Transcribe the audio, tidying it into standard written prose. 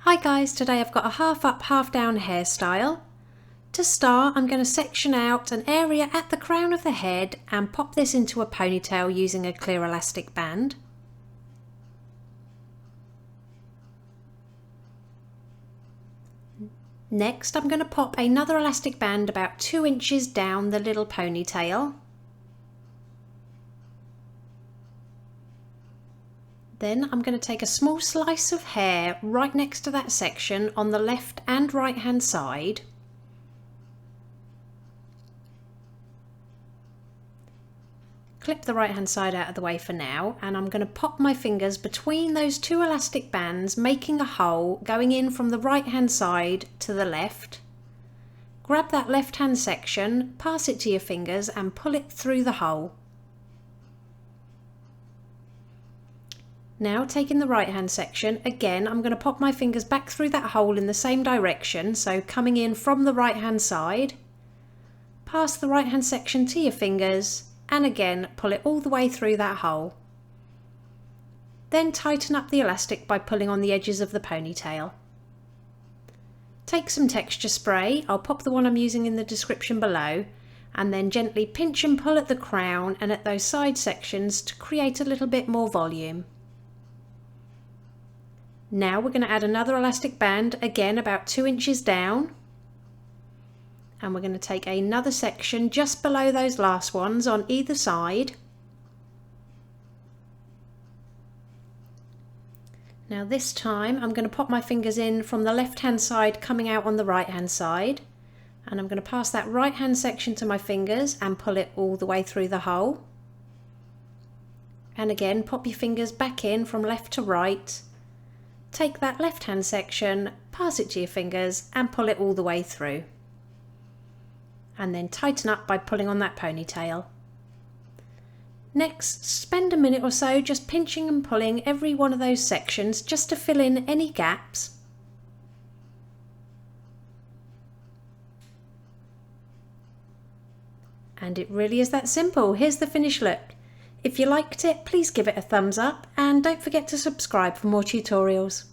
Hi guys, today I've got a half up, half down hairstyle. To start, I'm going to section out an area at the crown of the head and pop this into a ponytail using a clear elastic band. Next, I'm going to pop another elastic band about 2 inches down the little ponytail. Then I'm going to take a small slice of hair right next to that section on the left and right hand side. Clip the right hand side out of the way for now, and I'm going to pop my fingers between those 2 elastic bands, making a hole going in from the right hand side to the left. Grab that left hand section, pass it to your fingers and pull it through the hole. Now taking the right hand section, again I'm going to pop my fingers back through that hole in the same direction, so coming in from the right hand side. Pass the right hand section to your fingers and again pull it all the way through that hole. Then tighten up the elastic by pulling on the edges of the ponytail. Take some texture spray, I'll pop the one I'm using in the description below, and then gently pinch and pull at the crown and at those side sections to create a little bit more volume. Now we're going to add another elastic band, again about 2 inches down, and we're going to take another section just below those last ones on either side. Now this time I'm going to pop my fingers in from the left hand side coming out on the right hand side, and I'm going to pass that right hand section to my fingers and pull it all the way through the hole. And again pop your fingers back in from left to right. Take that left hand section, pass it to your fingers and pull it all the way through. And then tighten up by pulling on that ponytail. Next, spend a minute or so just pinching and pulling every one of those sections just to fill in any gaps. And it really is that simple. Here's the finished look. If you liked it, please give it a thumbs up and don't forget to subscribe for more tutorials.